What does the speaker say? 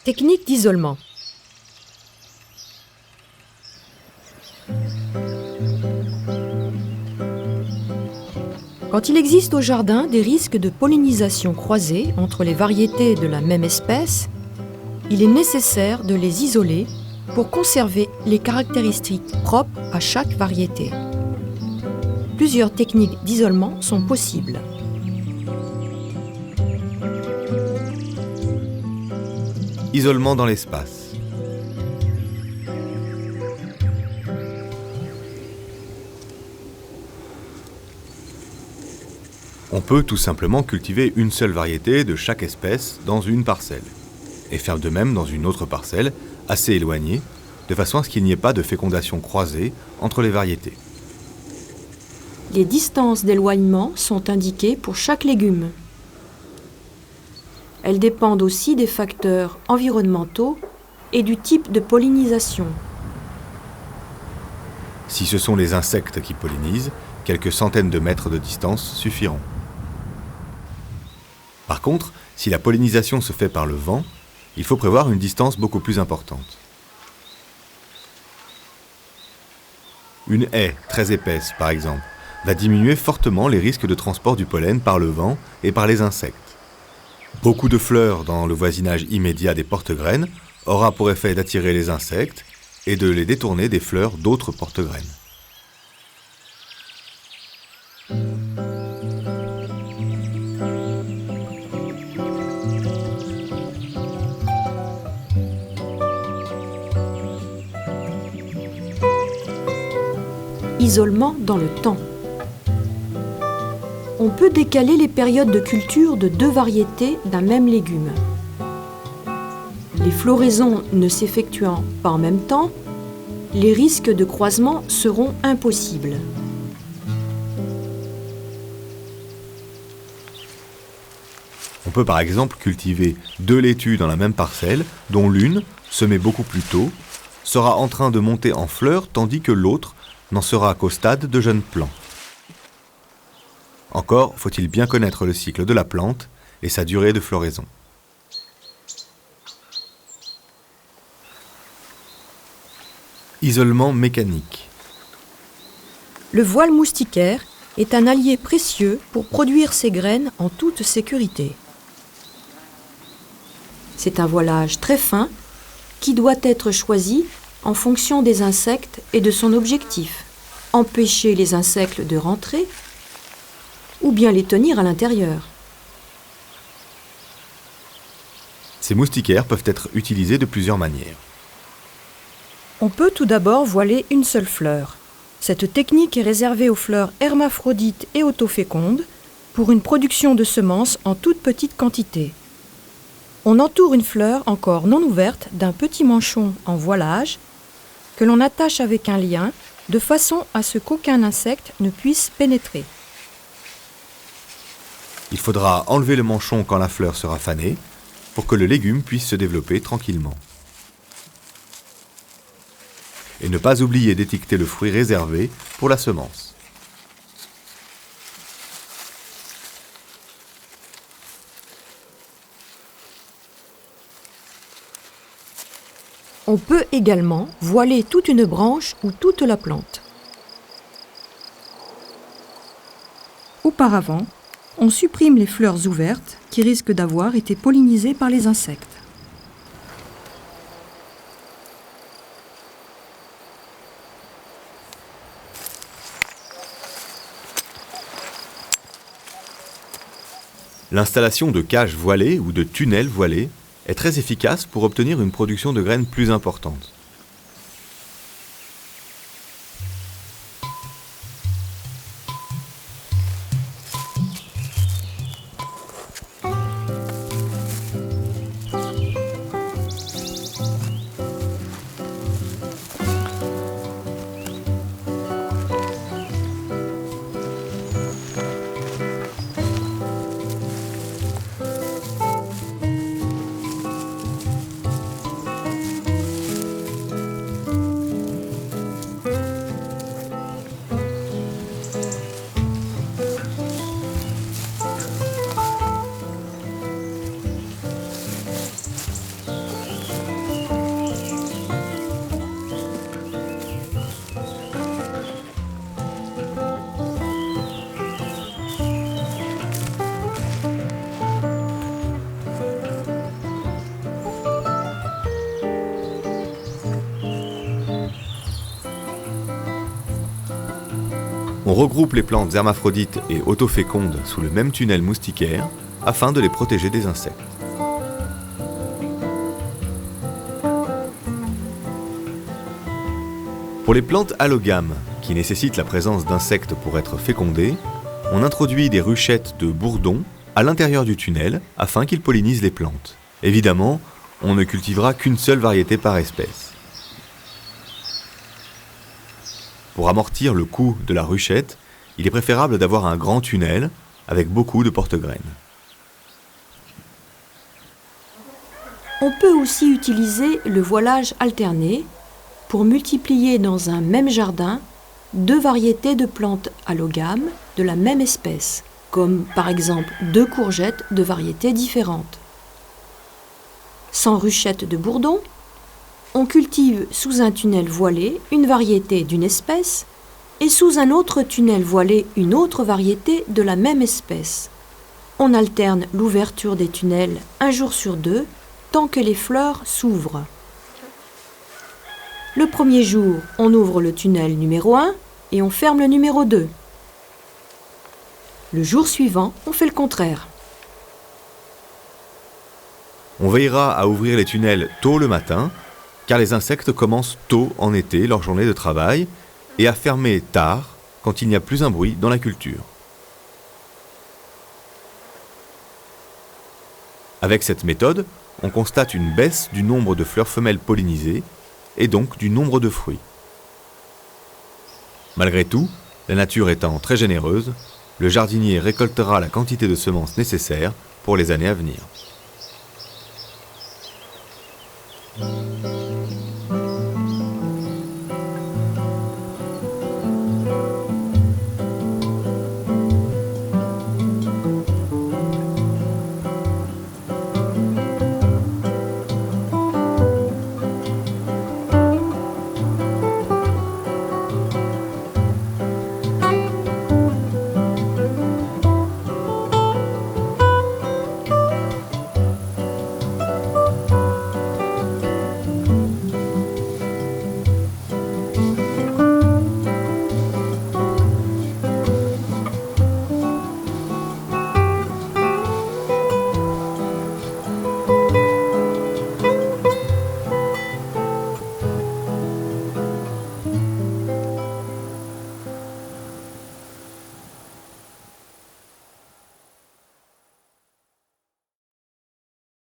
Technique d'isolement. Quand il existe au jardin des risques de pollinisation croisée entre les variétés de la même espèce, il est nécessaire de les isoler pour conserver les caractéristiques propres à chaque variété. Plusieurs techniques d'isolement sont possibles. Isolement dans l'espace. On peut tout simplement cultiver une seule variété de chaque espèce dans une parcelle, et faire de même dans une autre parcelle, assez éloignée, de façon à ce qu'il n'y ait pas de fécondation croisée entre les variétés. Les distances d'éloignement sont indiquées pour chaque légume. Elles dépendent aussi des facteurs environnementaux et du type de pollinisation. Si ce sont les insectes qui pollinisent, quelques centaines de mètres de distance suffiront. Par contre, si la pollinisation se fait par le vent, il faut prévoir une distance beaucoup plus importante. Une haie très épaisse, par exemple, va diminuer fortement les risques de transport du pollen par le vent et par les insectes. Beaucoup de fleurs dans le voisinage immédiat des porte-graines aura pour effet d'attirer les insectes et de les détourner des fleurs d'autres porte-graines. Isolement dans le temps. On peut décaler les périodes de culture de deux variétés d'un même légume. Les floraisons ne s'effectuant pas en même temps, les risques de croisement seront impossibles. On peut par exemple cultiver deux laitues dans la même parcelle, dont l'une, semée beaucoup plus tôt, sera en train de monter en fleurs tandis que l'autre n'en sera qu'au stade de jeunes plants. Encore faut-il bien connaître le cycle de la plante et sa durée de floraison. Isolement mécanique. Le voile moustiquaire est un allié précieux pour produire ses graines en toute sécurité. C'est un voilage très fin qui doit être choisi en fonction des insectes et de son objectif. Empêcher les insectes de rentrer ou bien les tenir à l'intérieur. Ces moustiquaires peuvent être utilisés de plusieurs manières. On peut tout d'abord voiler une seule fleur. Cette technique est réservée aux fleurs hermaphrodites et autofécondes pour une production de semences en toute petite quantité. On entoure une fleur encore non ouverte d'un petit manchon en voilage que l'on attache avec un lien de façon à ce qu'aucun insecte ne puisse pénétrer. Il faudra enlever le manchon quand la fleur sera fanée pour que le légume puisse se développer tranquillement. Et ne pas oublier d'étiqueter le fruit réservé pour la semence. On peut également voiler toute une branche ou toute la plante. Auparavant, on supprime les fleurs ouvertes qui risquent d'avoir été pollinisées par les insectes. L'installation de cages voilées ou de tunnels voilés est très efficace pour obtenir une production de graines plus importante. On regroupe les plantes hermaphrodites et autofécondes sous le même tunnel moustiquaire afin de les protéger des insectes. Pour les plantes allogames, qui nécessitent la présence d'insectes pour être fécondées, on introduit des ruchettes de bourdons à l'intérieur du tunnel afin qu'ils pollinisent les plantes. Évidemment, on ne cultivera qu'une seule variété par espèce. Pour amortir le coût de la ruchette, il est préférable d'avoir un grand tunnel avec beaucoup de porte-graines. On peut aussi utiliser le voilage alterné pour multiplier dans un même jardin 2 variétés de plantes allogames de la même espèce, comme par exemple 2 courgettes de variétés différentes. Sans ruchette de bourdon, on cultive sous un tunnel voilé une variété d'une espèce et sous un autre tunnel voilé une autre variété de la même espèce. On alterne l'ouverture des tunnels un jour sur 2 tant que les fleurs s'ouvrent. Le premier jour, on ouvre le tunnel numéro 1 et on ferme le numéro 2. Le jour suivant, on fait le contraire. On veillera à ouvrir les tunnels tôt le matin, car les insectes commencent tôt en été leur journée de travail, et à fermer tard, quand il n'y a plus un bruit dans la culture. Avec cette méthode, on constate une baisse du nombre de fleurs femelles pollinisées, et donc du nombre de fruits. Malgré tout, la nature étant très généreuse, le jardinier récoltera la quantité de semences nécessaires pour les années à venir.